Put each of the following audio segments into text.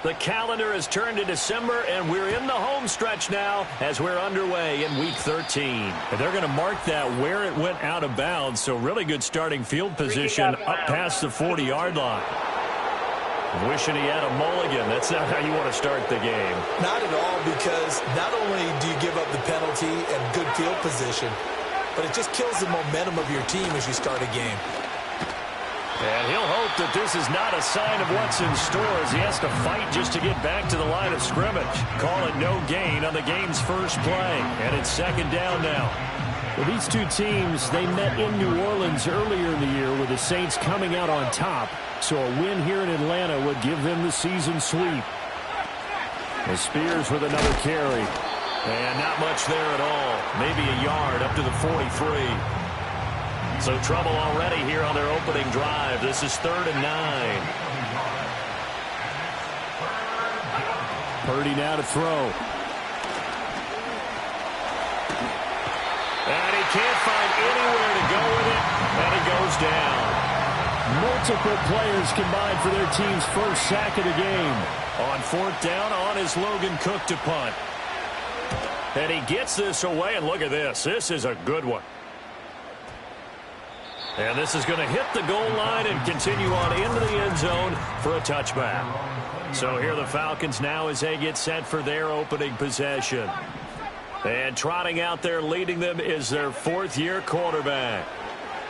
The calendar has turned to December, and we're in the home stretch now as we're underway in Week 13. And they're going to mark that where it went out of bounds, so really good starting field position up past the 40-yard line. Wishing he had a mulligan. That's not how you want to start the game. Not at all, because not only do you give up the penalty and good field position, but it just kills the momentum of your team as you start a game. And he'll hope that this is not a sign of what's in store as he has to fight just to get back to the line of scrimmage. Call it no gain on the game's first play. And it's second down now. Well, these two teams, they met in New Orleans earlier in the year with the Saints coming out on top. So a win here in Atlanta would give them the season sweep. And Spears with another carry. And not much there at all. Maybe a yard up to the 43. So trouble already here on their opening drive. This is 3rd and 9. Purdy now to throw. And he can't find anywhere to go with it. And he goes down. Multiple players combined for their team's first sack of the game. On 4th down, on is Logan Cook to punt. And he gets this away, and look at this. This is a good one. And this is going to hit the goal line and continue on into the end zone for a touchback. So here are the Falcons now as they get set for their opening possession. And trotting out there leading them is their 4th-year quarterback.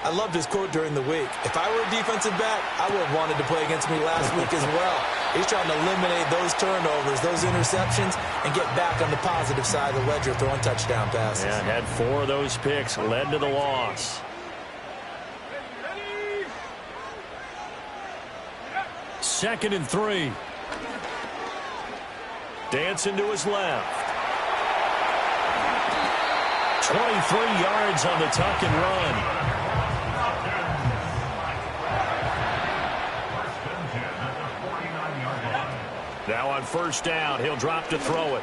I loved his quote during the week. If I were a defensive back, I would have wanted to play against me last week as well. He's trying to eliminate those turnovers, those interceptions, and get back on the positive side of the ledger throwing touchdown passes. Yeah, had 4 of those picks, led to the loss. 2nd and 3. Dancing to his left. 23 yards on the tuck and run. Now on 1st down, he'll drop to throw it.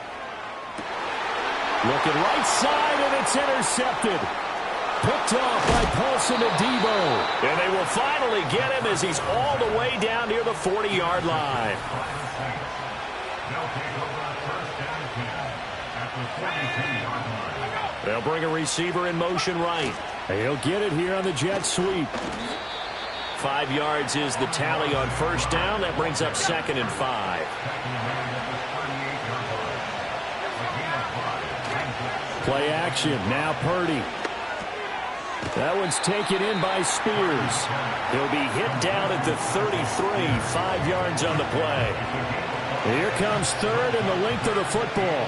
Looking right side, and it's intercepted. Picked off by Paulson Adebo. And they will finally get him as he's all the way down near the 40-yard line. They'll bring a receiver in motion right. He'll get it here on the jet sweep. 5 yards is the tally on 1st down. That brings up 2nd and 5. Play action. Now Purdy. That one's taken in by Spears. He'll be hit down at the 33, 5 yards on the play. Here comes 3rd and the length of the football.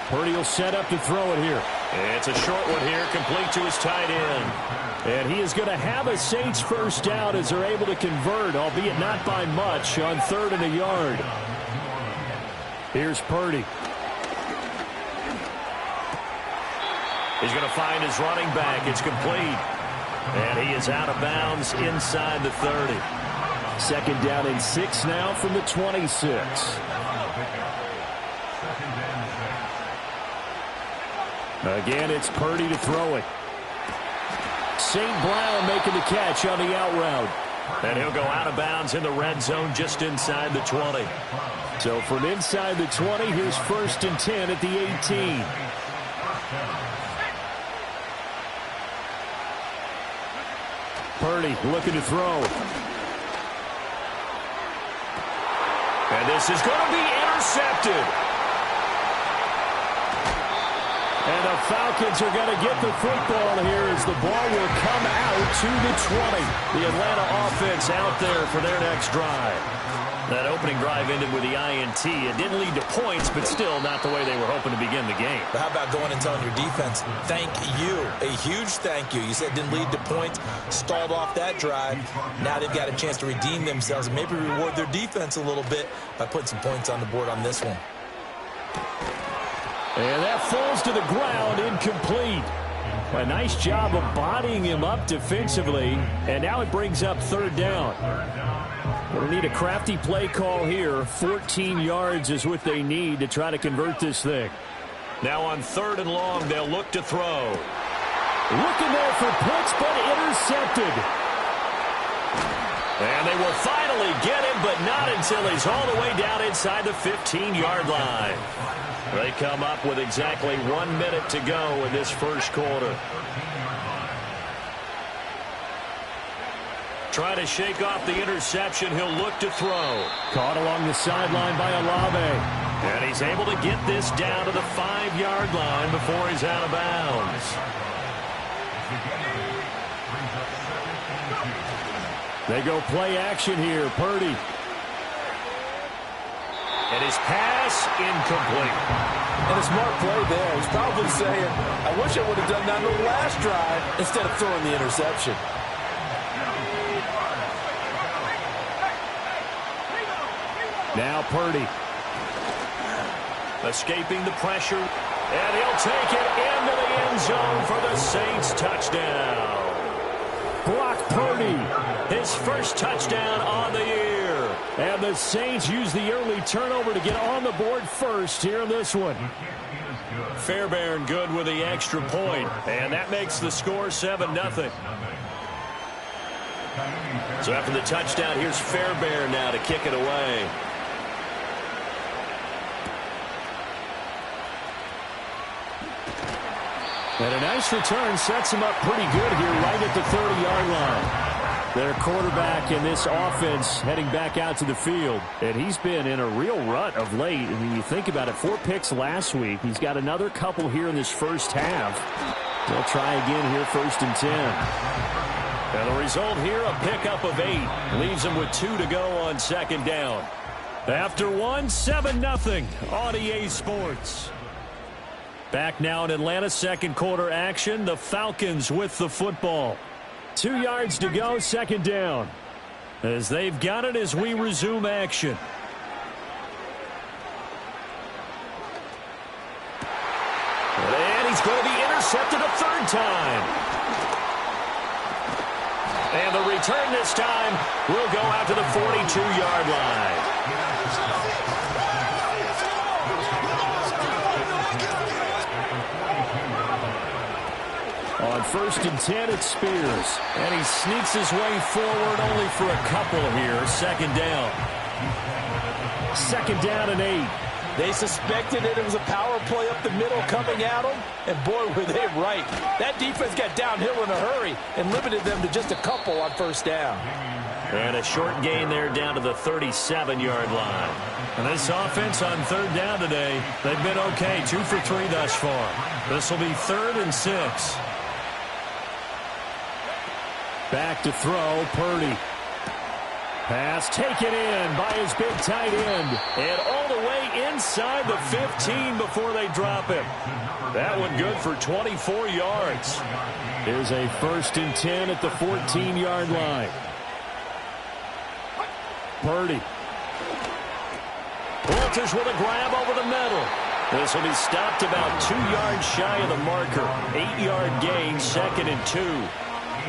Purdy will set up to throw it here. It's a short one here, complete to his tight end. And he is going to have a Saints first down as they're able to convert, albeit not by much, on 3rd and a yard. Here's Purdy. He's going to find his running back. It's complete. And he is out of bounds inside the 30. 2nd down and 6 now from the 26. Again, it's Purdy to throw it. St. Brown making the catch on the out route. And he'll go out of bounds in the red zone just inside the 20. So from inside the 20, here's 1st and 10 at the 18. Purdy looking to throw. And this is going to be intercepted. And the Falcons are going to get the football here as the ball will come out to the 20. The Atlanta offense out there for their next drive. That opening drive ended with the INT. It didn't lead to points, but still not the way they were hoping to begin the game. But how about going and telling your defense, thank you, a huge thank you. You said it didn't lead to points, stalled off that drive. Now they've got a chance to redeem themselves and maybe reward their defense a little bit by putting some points on the board on this one. And that falls to the ground, incomplete. A nice job of bodying him up defensively, and now it brings up 3rd down. We'll need a crafty play call here. 14 yards is what they need to try to convert this thing. Now on 3rd and long, they'll look to throw. Looking there for Pitts, but intercepted. And they will finally get him, but not until he's all the way down inside the 15-yard line. They come up with exactly 1 minute to go in this first quarter. Trying to shake off the interception. He'll look to throw. Caught along the sideline by Olave. And he's able to get this down to the 5-yard line before he's out of bounds. They go play action here. Purdy. And his pass incomplete. And a smart play there. He's probably saying, I wish I would have done that on the last drive instead of throwing the interception. Now Purdy. Escaping the pressure. And he'll take it into the end zone for the Saints touchdown. Brock Purdy. His first touchdown on the year. And the Saints use the early turnover to get on the board first here in this one. Fairbairn good with the extra point. And that makes the score 7-0. So after the touchdown, here's Fairbairn now to kick it away. And a nice return sets him up pretty good here right at the 30-yard line. Their quarterback in this offense heading back out to the field. And he's been in a real rut of late. I mean, you think about it, 4 picks last week. He's got another couple here in this first half. They'll try again here, 1st and 10. And the result here, a pickup of 8. Leaves him with 2 to go on 2nd down. After 1, 7-0 on EA Sports. Back now in Atlanta, second quarter action. The Falcons with the football. 2 yards to go, 2nd down. As they've got it as we resume action. And he's going to be intercepted a 3rd time. And the return this time will go out to the 42-yard line. On 1st and 10, it's Spears. And he sneaks his way forward only for a couple here. 2nd down. 2nd down and 8. They suspected that it was a power play up the middle coming at them, and boy, were they right. That defense got downhill in a hurry and limited them to just a couple on 1st down. And a short gain there down to the 37-yard line. And this offense on 3rd down today, they've been okay. 2 for 3 thus far. This will be 3rd and 6. Back to throw, Purdy. Pass taken in by his big tight end. And all the way inside the 15 before they drop him. That one good for 24 yards. Here's a 1st and 10 at the 14-yard line. Purdy. Walters with a grab over the middle. This will be stopped about 2 yards shy of the marker. 8-yard gain, 2nd and 2.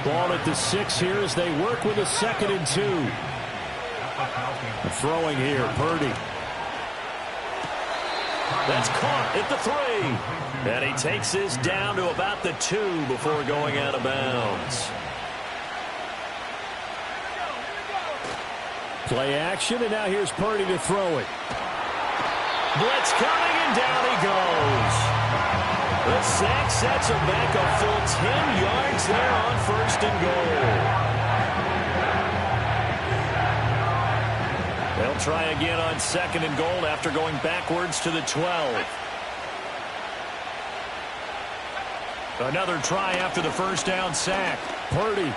Ball at the 6 here as they work with a 2nd and 2. Throwing here, Purdy. That's caught at the 3. And he takes this down to about the 2 before going out of bounds. Play action, and now here's Purdy to throw it. Blitz coming, and down he goes. The sack sets him back a full 10 yards there on 1st and goal. They'll try again on 2nd and goal after going backwards to the 12. Another try after the 1st down sack. Purdy.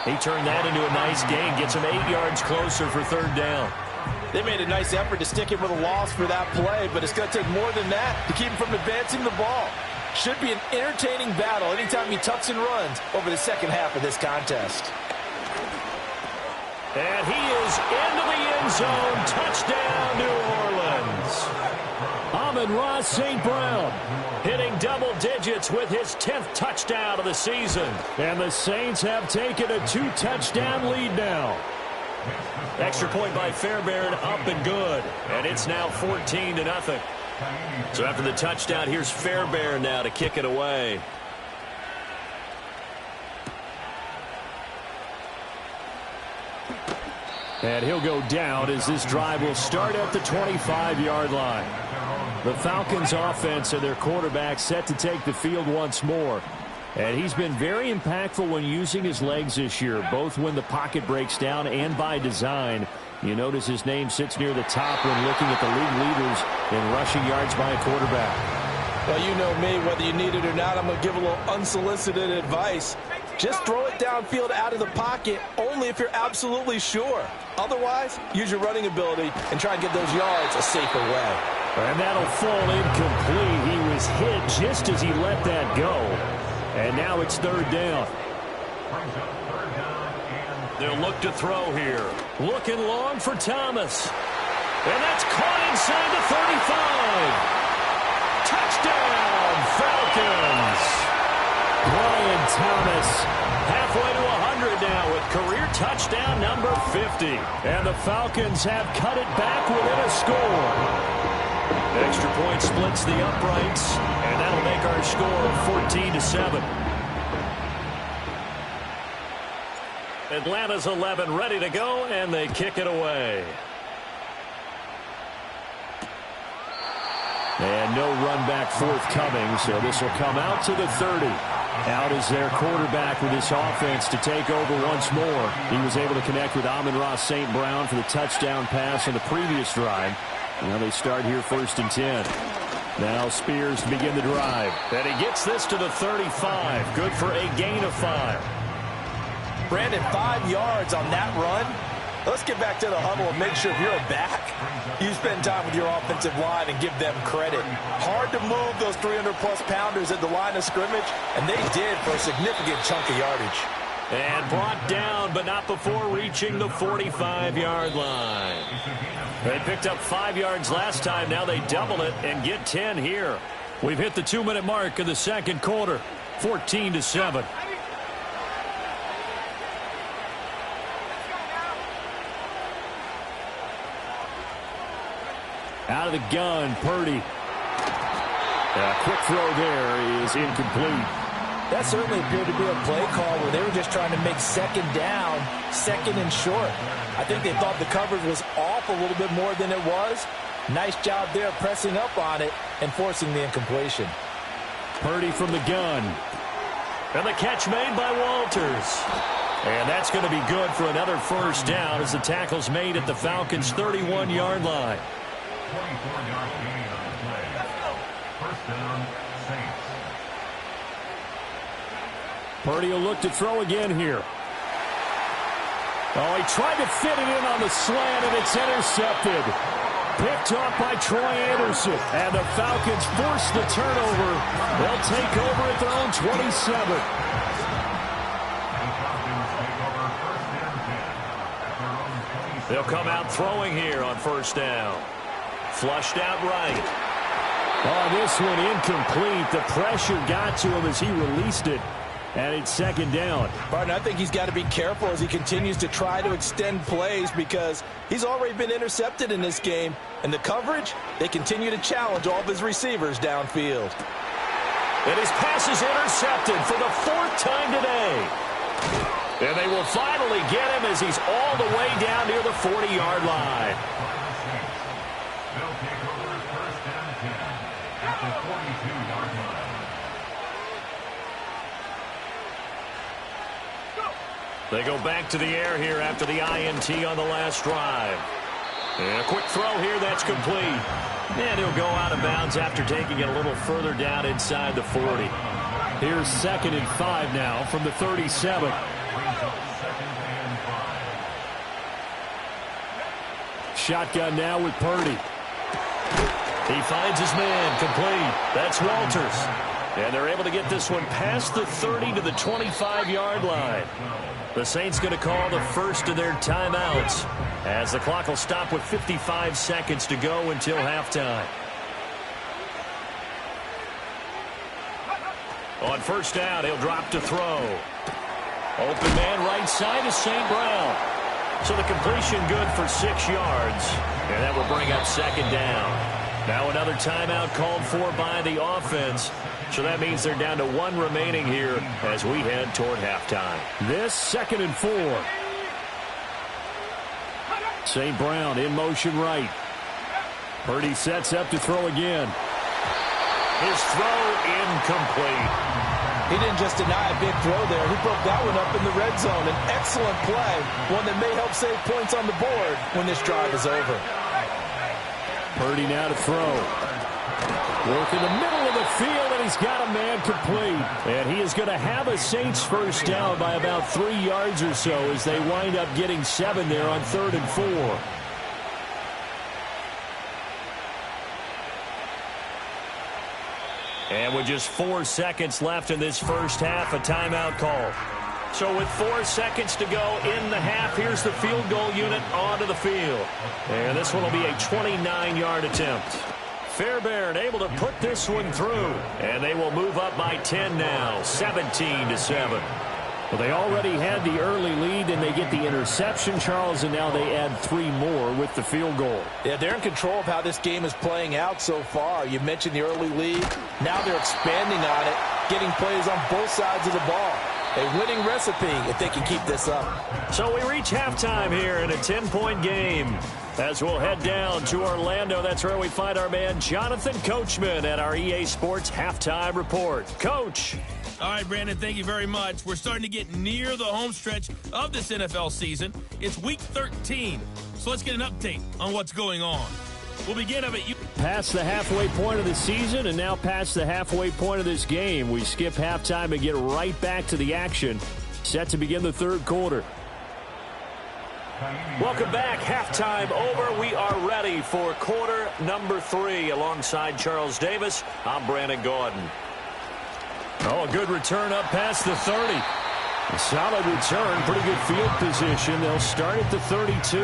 He turned that into a nice gain, gets him 8 yards closer for 3rd down. They made a nice effort to stick him with a loss for that play, but it's going to take more than that to keep him from advancing the ball. Should be an entertaining battle anytime he tucks and runs over the 2nd half of this contest. And he is into the end zone. Touchdown, New Orleans. Amon-Ra St. Brown hitting double digits with his 10th touchdown of the season. And the Saints have taken a 2-touchdown lead now. Extra point by Fairbairn, up and good. And it's now 14-0. So after the touchdown, here's Fairbairn now to kick it away. And he'll go down as this drive will start at the 25-yard line. The Falcons offense and their quarterback set to take the field once more. And he's been very impactful when using his legs this year, both when the pocket breaks down and by design. You notice his name sits near the top when looking at the league leaders in rushing yards by a quarterback. Well, you know me, whether you need it or not, I'm going to give a little unsolicited advice. Just throw it downfield out of the pocket only if you're absolutely sure. Otherwise, use your running ability and try and get those yards a safer way. And that'll fall incomplete. He was hit just as he let that go. And now it's third down. They'll look to throw here. Looking long for Thomas. And that's caught inside the 35. Touchdown, Falcons. Brian Thomas Halfway to 100 now with career touchdown number 50. And the Falcons have cut it back within a score. Extra point splits the uprights, and that'll make our score 14-7. Atlanta's 11 ready to go, and they kick it away. And no run back forthcoming, so this will come out to the 30. Out is their quarterback with his offense to take over once more. He was able to connect with Amon-Ra St. Brown for the touchdown pass on the previous drive. Now they start here 1st and 10. Now Spears to begin the drive. And he gets this to the 35. Good for a gain of 5. Brandon, 5 yards on that run. Let's get back to the huddle and make sure if you're a back, you spend time with your offensive line and give them credit. Hard to move those 300-plus pounders at the line of scrimmage, and they did for a significant chunk of yardage. And brought down, but not before reaching the 45-yard line. They picked up 5 yards last time. Now they double it and get 10 here. We've hit the 2-minute mark of the second quarter. 14-7. Out of the gun, Purdy. A quick throw there is incomplete. That certainly appeared to be a play call where they were just trying to make second down, second and short. I think they thought the coverage was off a little bit more than it was. Nice job there pressing up on it and forcing the incompletion. Purdy from the gun. And the catch made by Walters. And that's going to be good for another first down as the tackle's made at the Falcons' 31-yard line. 24-yard gain on the play. First down, Saints. Purdy will look to throw again here. Oh, he tried to fit it in on the slant, and it's intercepted. Picked off by Troy Anderson. And the Falcons force the turnover. They'll take over at their own 27. They'll come out throwing here on first down. Flushed out right. Oh, this one incomplete. The pressure got to him as he released it. And it's second down. Barton, I think he's got to be careful as he continues to try to extend plays because he's already been intercepted in this game. And the coverage, they continue to challenge all of his receivers downfield. And his pass is intercepted for the 4th time today. And they will finally get him as he's all the way down near the 40-yard line. They'll take over first down 10 at the 42-yard line. They go back to the air here after the INT on the last drive. And a quick throw here, that's complete. And he'll go out of bounds after taking it a little further down inside the 40. Here's 2nd and 5 now from the 37. Shotgun now with Purdy. He finds his man, complete. That's Walters. And they're able to get this one past the 30 to the 25-yard line. The Saints going to call the first of their timeouts as the clock will stop with 55 seconds to go until halftime. On first down, he'll drop to throw. Open man right side is St. Brown. So the completion good for 6 yards. And that will bring up second down. Now another timeout called for by the offense. So that means they're down to 1 remaining here as we head toward halftime. This 2nd and 4. St. Brown in motion right. Purdy sets up to throw again. His throw incomplete. He didn't just deny a big throw there. He broke that one up in the red zone. An excellent play, one that may help save points on the board when this drive is over. Purdy now to throw. Work in the middle of the field, and he's got a man complete. And he is going to have a Saints first down by about 3 yards or so as they wind up getting 7 there on 3rd and 4. And with just 4 seconds left in this first half, a timeout call. So with 4 seconds to go in the half, here's the field goal unit onto the field. And this one will be a 29-yard attempt. Fairbairn able to put this one through. And they will move up by 10 now, 17-7. Well, they already had the early lead, and they get the interception, Charles, and now they add 3 more with the field goal. Yeah, they're in control of how this game is playing out so far. You mentioned the early lead. Now they're expanding on it, getting plays on both sides of the ball. A winning recipe if they can keep this up. So we reach halftime here in a 10-point game. As we'll head down to Orlando, that's where we find our man Jonathan Coachman at our EA Sports Halftime Report. Coach. All right, Brandon, thank you very much. We're starting to get near the home stretch of this NFL season. It's Week 13, so let's get an update on what's going on. We'll begin up at you. Past the halfway point of the season and now past the halfway point of this game. We skip halftime and get right back to the action. Set to begin the third quarter. Welcome back. Halftime over. We are ready for quarter number 3. Alongside Charles Davis, I'm Brandon Gordon. Oh, a good return up past the 30. A solid return, pretty good field position. They'll start at the 32.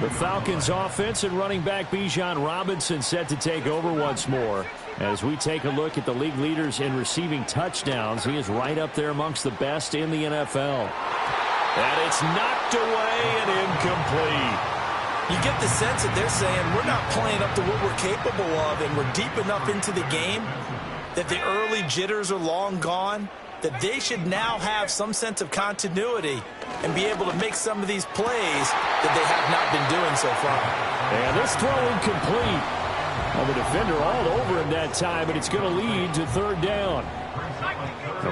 The Falcons offense and running back Bijan Robinson set to take over once more. As we take a look at the league leaders in receiving touchdowns, he is right up there amongst the best in the NFL. And it's knocked away and incomplete. You get the sense that they're saying we're not playing up to what we're capable of, and we're deep enough into the game that the early jitters are long gone, that they should now have some sense of continuity and be able to make some of these plays that they have not been doing so far. And this throw incomplete. Well, the defender all over him that time, but it's going to lead to 3rd down.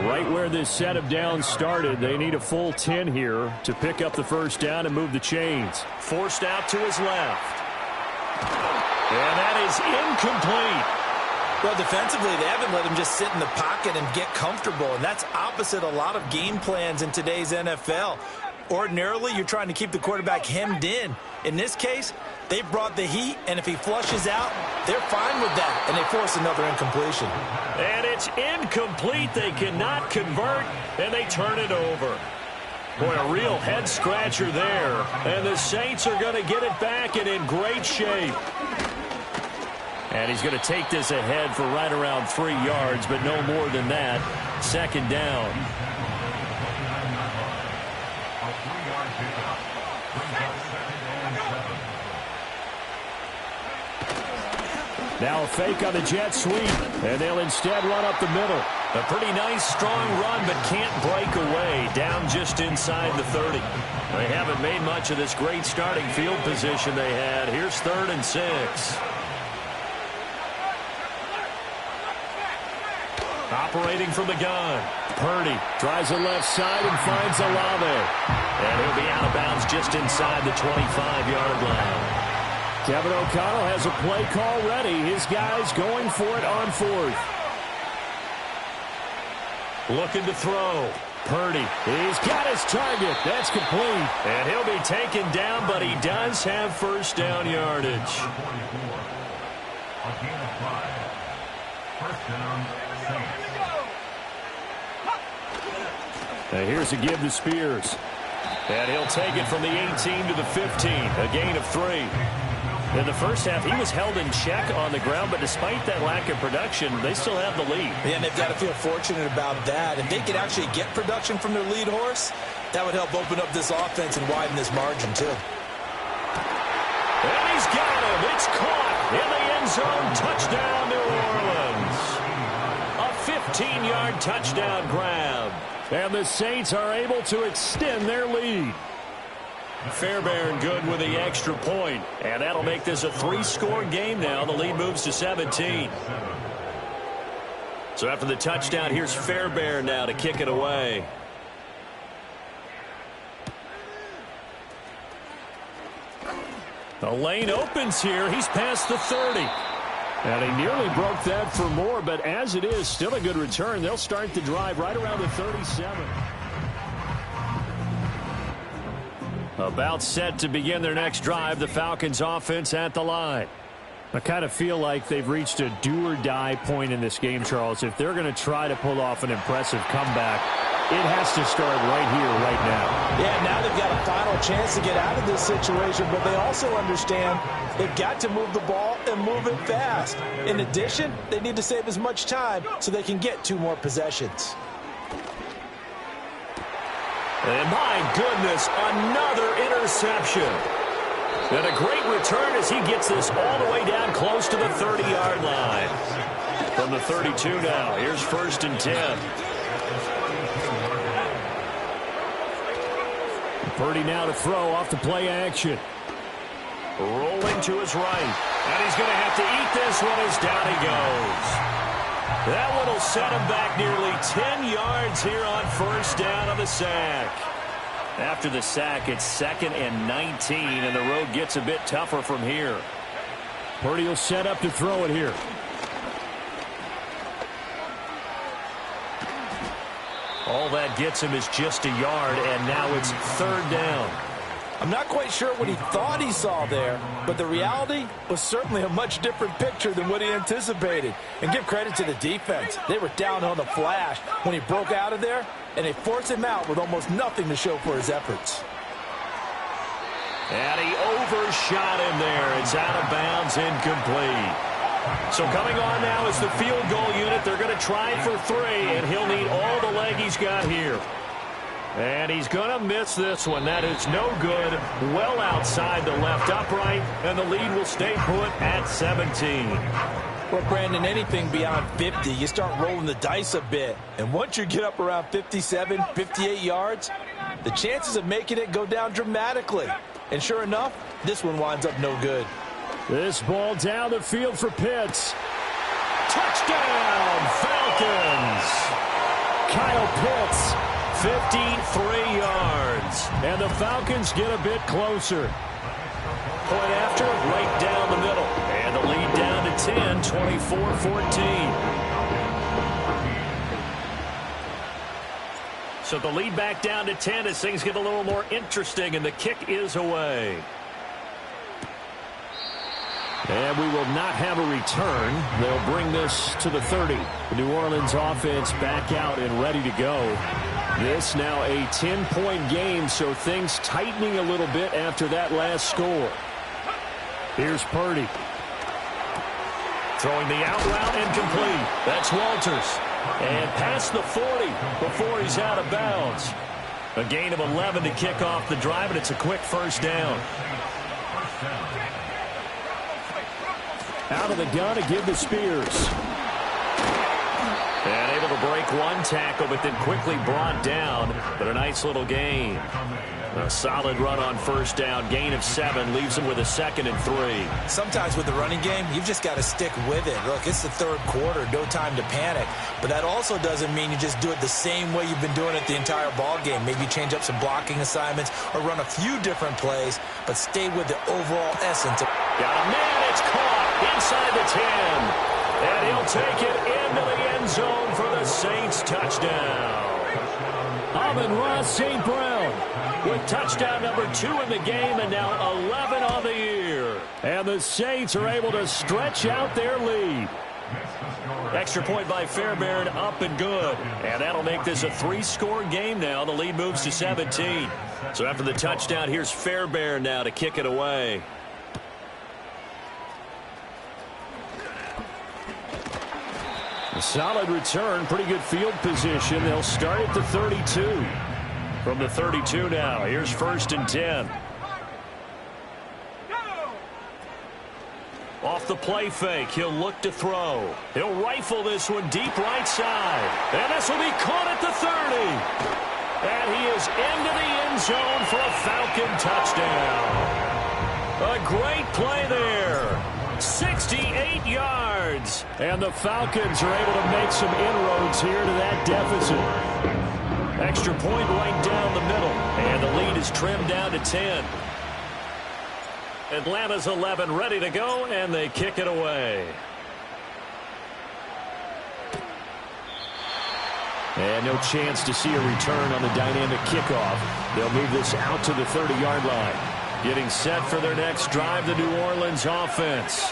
Right where this set of downs started, they need a full 10 here to pick up the first down and move the chains. Forced out to his left. And that is incomplete. Well, defensively, they haven't let him just sit in the pocket and get comfortable, and that's opposite a lot of game plans in today's NFL. Ordinarily, you're trying to keep the quarterback hemmed in. In this case, they brought the heat, and if he flushes out, they're fine with that, and they force another incompletion. And it's incomplete. They cannot convert, and they turn it over. Boy, a real head-scratcher there, and the Saints are going to get it back and in great shape. And he's going to take this ahead for right around 3 yards, but no more than that. 2nd down. Now a fake on the jet sweep, and they'll instead run up the middle. A pretty nice, strong run, but can't break away. Down just inside the 30. They haven't made much of this great starting field position they had. Here's 3rd and 6. Operating from the gun. Purdy tries the left side and finds Olave. And he'll be out of bounds just inside the 25-yard line. Kevin O'Connell has a play call ready. His guys going for it on 4th. Looking to throw. Purdy, he's got his target. That's complete. And he'll be taken down, but he does have first down yardage. First down, Saints. Now here's a give to Spears. And he'll take it from the 18 to the 15. A gain of 3. In the first half, he was held in check on the ground, but despite that lack of production, they still have the lead. Yeah, and they've got to feel fortunate about that. If they could actually get production from their lead horse, that would help open up this offense and widen this margin, too. And he's got him. It's caught in the end zone. Touchdown, New Orleans. A 15-yard touchdown grab. And the Saints are able to extend their lead. Fairbairn good with the extra point. And that'll make this a 3-score game now. The lead moves to 17. So after the touchdown, here's Fairbairn now to kick it away. The lane opens here. He's past the 30. And he nearly broke that for more, but as it is, still a good return. They'll start the drive right around the 37. About set to begin their next drive, the Falcons offense at the line. I kind of feel like they've reached a do-or-die point in this game, Charles. If they're going to try to pull off an impressive comeback, it has to start right here, right now. Yeah, now they've got a final chance to get out of this situation, but they also understand they've got to move the ball and move it fast. In addition, they need to save as much time so they can get 2 more possessions. And my goodness, another interception. And a great return as he gets this all the way down close to the 30-yard line. From the 32 now, here's 1st and 10. Purdy now to throw off the play action. Rolling to his right. And he's going to have to eat this one as down he goes. That one will set him back nearly 10 yards here on 1st down on the sack. After the sack, it's 2nd and 19, and the road gets a bit tougher from here. Purdy will set up to throw it here. All that gets him is just a yard, and now it's 3rd down. I'm not quite sure what he thought he saw there, but the reality was certainly a much different picture than what he anticipated. And give credit to the defense. They were down on the flash when he broke out of there, and they forced him out with almost nothing to show for his efforts. And he overshot him there. It's out of bounds, incomplete. So coming on now is the field goal unit. They're going to try for 3, and he'll need all the leg he's got here. And he's going to miss this one. That is no good. Well outside the left upright, and the lead will stay put at 17. Well, Brandon, anything beyond 50, you start rolling the dice a bit. And once you get up around 57, 58 yards, the chances of making it go down dramatically. And sure enough, this one winds up no good. This ball down the field for Pitts. Touchdown, Falcons! Kyle Pitts, 53 yards. And the Falcons get a bit closer. Point after, right down the middle. And the lead down to 10, 24-14. So the lead back down to 10 as things get a little more interesting, and the kick is away. And we will not have a return. They'll bring this to the 30. The New Orleans offense back out and ready to go. This now a 10-point game, so things tightening a little bit after that last score. Here's Purdy. Throwing the out route incomplete. That's Walters. And past the 40 before he's out of bounds. A gain of 11 to kick off the drive, and it's a quick 1st down. Out of the gun to give to Spears. And able to break one tackle, but then quickly brought down. But a nice little gain. A solid run on 1st down. Gain of 7 leaves him with a 2nd and 3. Sometimes with the running game, you've just got to stick with it. Look, it's the 3rd quarter. No time to panic. But that also doesn't mean you just do it the same way you've been doing it the entire ball game. Maybe change up some blocking assignments or run a few different plays, but stay with the overall essence. Got a man. It's caught inside the 10. And he'll take it into the end zone for the Saints touchdown. Amon-Ra St. Brown with touchdown number 2 in the game, and now 11 on the year. And the Saints are able to stretch out their lead. Extra point by Fairbairn, up and good. And that'll make this a 3-score game now. The lead moves to 17. So after the touchdown, here's Fairbairn now to kick it away. A solid return, pretty good field position. They'll start at the 32. From the 32 now, here's 1st and 10. Off the play fake, he'll look to throw. He'll rifle this one deep right side. And this will be caught at the 30. And he is into the end zone for a Falcon touchdown. A great play there. 68 yards. And the Falcons are able to make some inroads here to that deficit. Extra point right down the middle. And the lead is trimmed down to 10. Atlanta's 11 ready to go, and they kick it away. And no chance to see a return on the dynamic kickoff. They'll move this out to the 30-yard line. Getting set for their next drive, the New Orleans offense.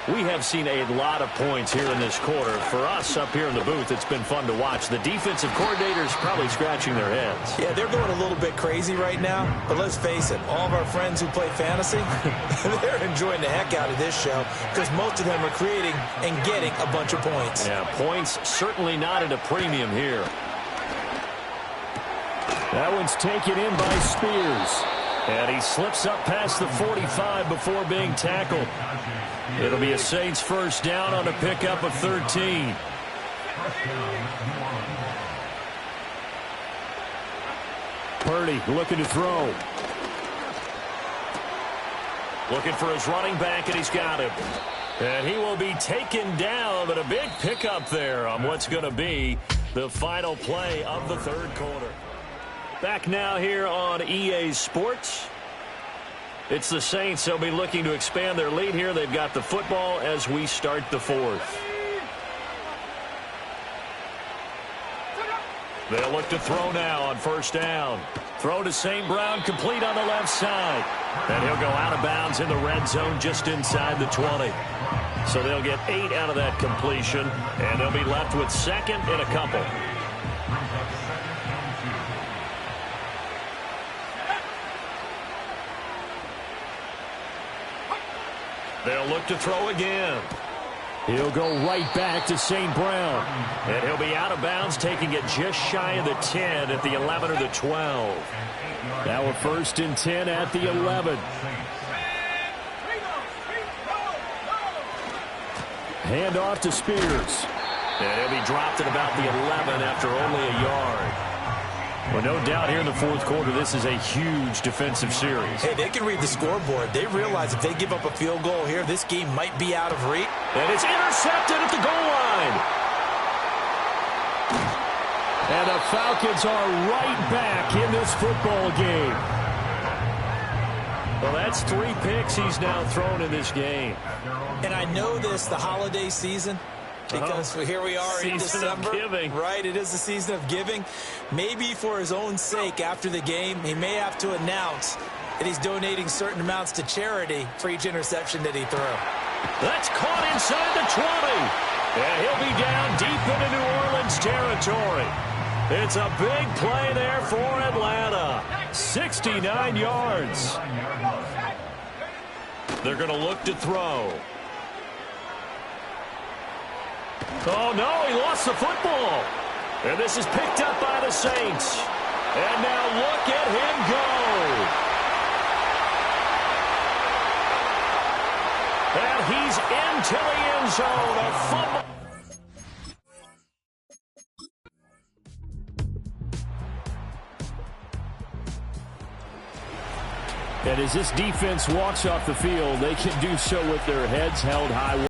We have seen a lot of points here in this quarter. For us up here in the booth, it's been fun to watch. The defensive coordinators probably scratching their heads. Yeah, they're going a little bit crazy right now. But let's face it, all of our friends who play fantasy, they're enjoying the heck out of this show because most of them are creating and getting a bunch of points. Yeah, points certainly not at a premium here. That one's taken in by Spears. And he slips up past the 45 before being tackled. It'll be a Saints first down on a pickup of 13. Purdy looking to throw. Looking for his running back, and he's got him. And he will be taken down, but a big pickup there on what's going to be the final play of the third quarter. Back now here on EA Sports. It's the Saints. They'll be looking to expand their lead here. They've got the football as we start the fourth. They'll look to throw now on first down. Throw to St. Brown, complete on the left side. And he'll go out of bounds in the red zone just inside the 20. So they'll get 8 out of that completion, and they'll be left with second and a couple. They'll look to throw again. He'll go right back to St. Brown. And he'll be out of bounds, taking it just shy of the 10 at the 11 or the 12. Now a first and 10 at the 11. Hand off to Spears. And he'll be dropped at about the 11 after only a yard. Well, no doubt here in the fourth quarter, this is a huge defensive series. Hey, they can read the scoreboard. They realize if they give up a field goal here, this game might be out of reach. And it's intercepted at the goal line. And the Falcons are right back in this football game. Well, that's 3 picks he's now thrown in this game. And I know this, the holiday season, because here we are in December. Season of giving. Right, it is the season of giving. Maybe for his own sake after the game, he may have to announce that he's donating certain amounts to charity for each interception that he threw. That's caught inside the 20. And he'll be down deep into New Orleans territory. It's a big play there for Atlanta. 69 yards. They're going to look to throw. Oh, no, he lost the football. And this is picked up by the Saints. And now look at him go. And he's into the end zone. A fumble. And as this defense walks off the field, they can do so with their heads held high.